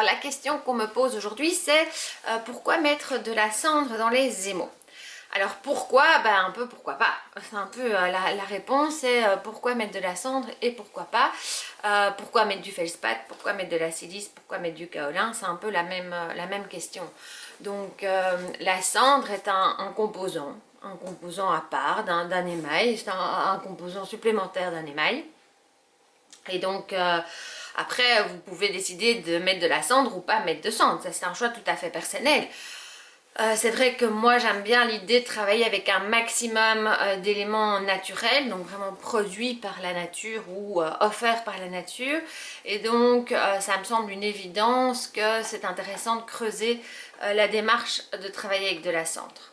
la question qu'on me pose aujourd'hui, c'est pourquoi mettre de la cendre dans les émaux? Alors pourquoi? Ben un peu pourquoi pas. C'est un peu la réponse, c'est pourquoi mettre de la cendre et pourquoi pas. Pourquoi mettre du feldspath, pourquoi mettre de la silice, pourquoi mettre du kaolin, c'est un peu la même question. Donc la cendre est un composant à part d'un émail, c'est un composant supplémentaire d'un émail. Et donc après vous pouvez décider de mettre de la cendre ou pas mettre de cendre, ça c'est un choix tout à fait personnel. C'est vrai que moi j'aime bien l'idée de travailler avec un maximum d'éléments naturels, donc vraiment produits par la nature ou offerts par la nature, et donc ça me semble une évidence que c'est intéressant de creuser la démarche de travailler avec de la cendre.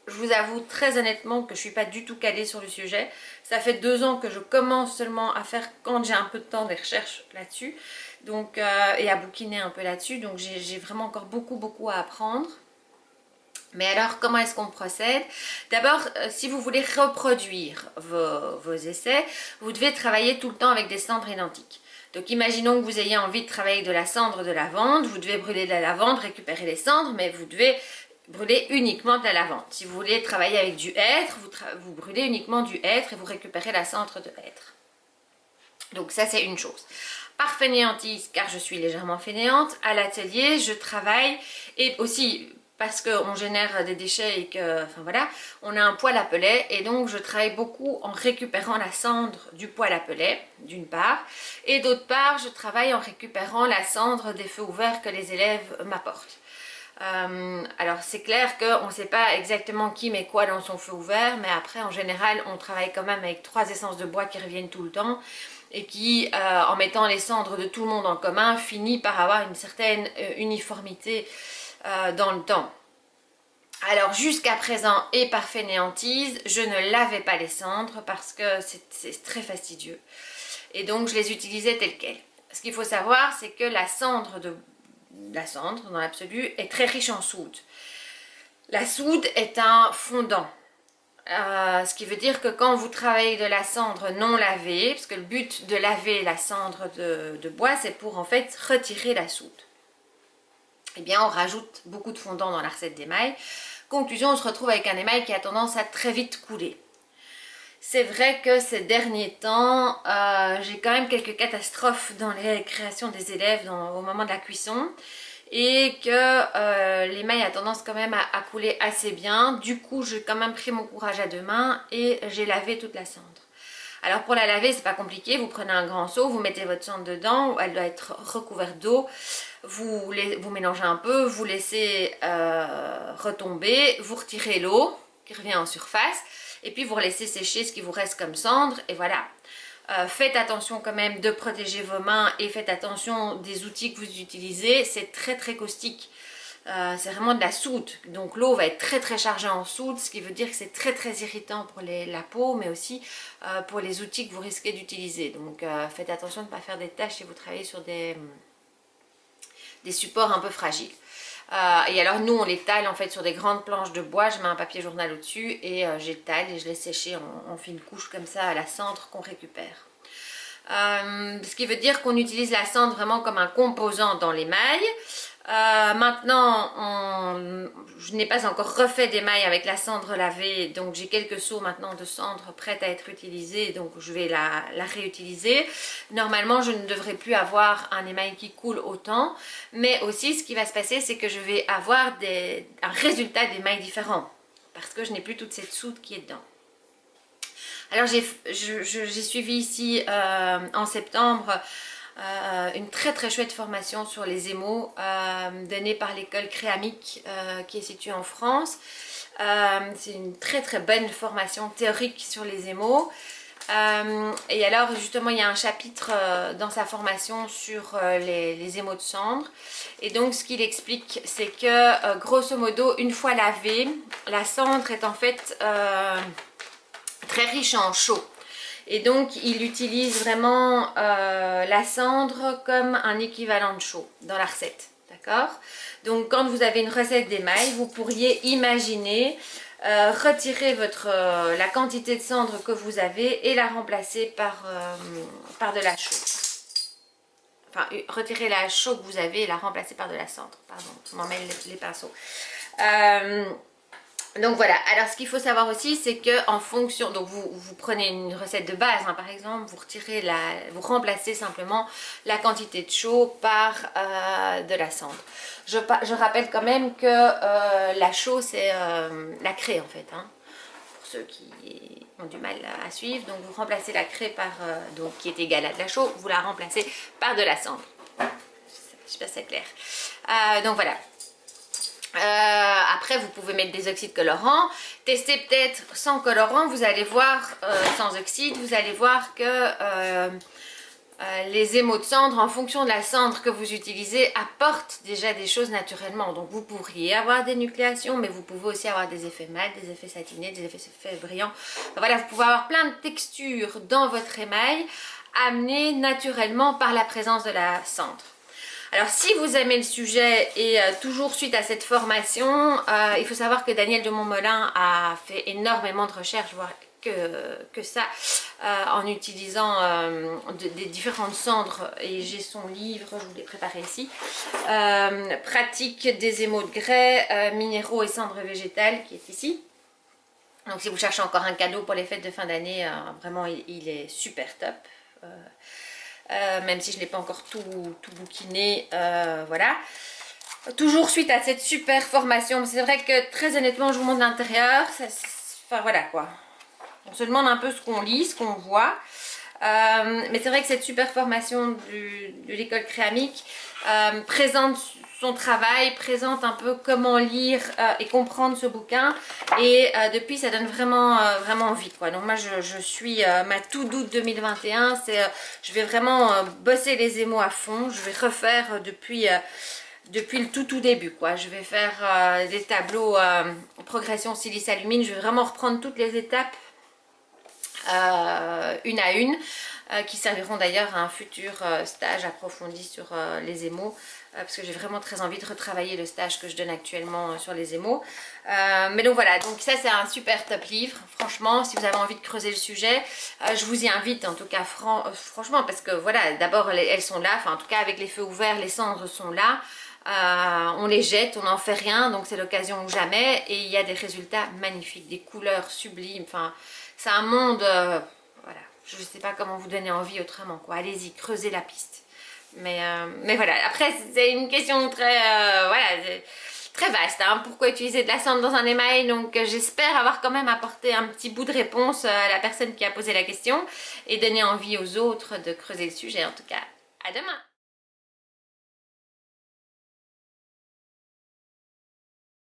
Je vous avoue très honnêtement que je ne suis pas du tout calée sur le sujet. Ça fait 2 ans que je commence seulement à faire, quand j'ai un peu de temps, des recherches là-dessus. Donc, et à bouquiner un peu là-dessus. Donc j'ai vraiment encore beaucoup à apprendre. Mais alors, comment est-ce qu'on procède? D'abord, si vous voulez reproduire vos essais, vous devez travailler tout le temps avec des cendres identiques. Donc imaginons que vous ayez envie de travailler avec de la cendre de lavande, vous devez brûler de la lavande, récupérer les cendres, mais vous devez brûler uniquement de la lavande. Si vous voulez travailler avec du hêtre, vous brûlez uniquement du hêtre et vous récupérez la cendre de hêtre. Donc ça c'est une chose. Par fainéantise, car je suis légèrement fainéante, à l'atelier je travaille, et aussi parce qu'on génère des déchets et que, enfin voilà, on a un poêle à pellets et donc je travaille beaucoup en récupérant la cendre du poêle à pellets, d'une part, et d'autre part je travaille en récupérant la cendre des feux ouverts que les élèves m'apportent. Alors c'est clair qu'on ne sait pas exactement qui met quoi dans son feu ouvert, mais après en général on travaille quand même avec 3 essences de bois qui reviennent tout le temps et qui en mettant les cendres de tout le monde en commun finit par avoir une certaine uniformité dans le temps. Alors jusqu'à présent et par fainéantise, je ne lavais pas les cendres parce que c'est très fastidieux et donc je les utilisais telles quelles. Ce qu'il faut savoir, c'est que la cendre dans l'absolu est très riche en soude. La soude est un fondant. Ce qui veut dire que quand vous travaillez de la cendre non lavée, parce que le but de laver la cendre de bois, c'est pour en fait retirer la soude. Eh bien, on rajoute beaucoup de fondant dans la recette d'émail. Conclusion, on se retrouve avec un émail qui a tendance à très vite couler. C'est vrai que ces derniers temps, j'ai quand même quelques catastrophes dans les créations des élèves au moment de la cuisson. Et que l'émail a tendance quand même à couler assez bien. Du coup, j'ai quand même pris mon courage à 2 mains et j'ai lavé toute la cendre. Alors pour la laver, c'est pas compliqué, vous prenez un grand seau, vous mettez votre cendre dedans, elle doit être recouverte d'eau, vous mélangez un peu, vous laissez retomber, vous retirez l'eau qui revient en surface, et puis vous laissez sécher ce qui vous reste comme cendre, et voilà. Faites attention quand même de protéger vos mains et faites attention des outils que vous utilisez, c'est très caustique. C'est vraiment de la soude, donc l'eau va être très chargée en soude, ce qui veut dire que c'est très irritant pour la peau, mais aussi pour les outils que vous risquez d'utiliser. Donc faites attention de ne pas faire des taches si vous travaillez sur des supports un peu fragiles. Et alors nous on les taille en fait sur des grandes planches de bois, je mets un papier journal au-dessus et j'étale et je laisse sécher en fine couche comme ça à la cendre qu'on récupère. Ce qui veut dire qu'on utilise la cendre vraiment comme un composant dans l'émail. Maintenant, je n'ai pas encore refait d'émail avec la cendre lavée, donc j'ai quelques seaux maintenant de cendre prêtes à être utilisées, donc je vais la réutiliser. Normalement, je ne devrais plus avoir un émail qui coule autant, mais aussi ce qui va se passer, c'est que je vais avoir un résultat d'émail différent, parce que je n'ai plus toute cette soude qui est dedans. Alors j'ai suivi ici en septembre une très chouette formation sur les émaux donnée par l'école Créamique qui est située en France. C'est une très bonne formation théorique sur les émaux. Et alors justement il y a un chapitre dans sa formation sur les émaux de cendre, et donc ce qu'il explique c'est que grosso modo une fois lavée, la cendre est en fait très riche en chaux. Et donc il utilise vraiment la cendre comme un équivalent de chaux dans la recette, d'accord? Donc quand vous avez une recette d'émail, vous pourriez imaginer retirer la quantité de cendre que vous avez et la remplacer par de la chaux. enfin retirer la chaux que vous avez et la remplacer par de la cendre. Pardon, je m'en mêle les pinceaux. Donc voilà, alors ce qu'il faut savoir aussi, c'est que en fonction, donc vous prenez une recette de base, hein, par exemple, vous remplacez simplement la quantité de chaux par de la cendre. Je rappelle quand même que la chaux, c'est la craie en fait, hein, pour ceux qui ont du mal à suivre. Donc vous remplacez la craie par, donc qui est égale à de la chaux, vous la remplacez par de la cendre. Je sais pas si c'est clair. Donc voilà. Après vous pouvez mettre des oxydes colorants, testez peut-être sans colorant, vous allez voir, sans oxyde, vous allez voir que les émaux de cendre, en fonction de la cendre que vous utilisez, apportent déjà des choses naturellement. Donc vous pourriez avoir des nucléations, mais vous pouvez aussi avoir des effets mat, des effets satinés, des effets brillants. Voilà, vous pouvez avoir plein de textures dans votre émail amenées naturellement par la présence de la cendre. Alors si vous aimez le sujet et toujours suite à cette formation, il faut savoir que Daniel de Montmolin a fait énormément de recherches, voire que ça, en utilisant des différentes cendres, et j'ai son livre, je vous l'ai préparé ici, Pratique des émaux de grès, minéraux et cendres végétales, qui est ici. Donc si vous cherchez encore un cadeau pour les fêtes de fin d'année, vraiment il est super top. Même si je n'ai pas encore tout bouquiné, voilà. Toujours suite à cette super formation, c'est vrai que très honnêtement je vous montre l'intérieur, enfin voilà quoi, on se demande un peu ce qu'on lit, ce qu'on voit, mais c'est vrai que cette super formation de l'école Créamique présente son travail, présente un peu comment lire et comprendre ce bouquin, et depuis ça donne vraiment vraiment envie quoi. Donc moi je suis ma to-do 2021, c'est je vais vraiment bosser les émaux à fond, je vais refaire depuis le tout début quoi. Je vais faire des tableaux progression silice alumine, je vais vraiment reprendre toutes les étapes une à une, qui serviront d'ailleurs à un futur stage approfondi sur les émaux, parce que j'ai vraiment très envie de retravailler le stage que je donne actuellement sur les émaux. Mais donc voilà, donc ça c'est un super top livre, franchement, si vous avez envie de creuser le sujet, je vous y invite en tout cas franchement, parce que voilà, d'abord elles sont là, enfin en tout cas avec les feux ouverts, les cendres sont là. On les jette, on n'en fait rien, donc c'est l'occasion ou jamais, et il y a des résultats magnifiques, des couleurs sublimes, enfin c'est un monde, voilà, je ne sais pas comment vous donner envie autrement quoi, allez-y, creusez la piste. Mais voilà, après c'est une question très, voilà, très vaste, hein, pourquoi utiliser de la cendre dans un émail, donc j'espère avoir quand même apporté un petit bout de réponse à la personne qui a posé la question, et donner envie aux autres de creuser le sujet en tout cas. À demain!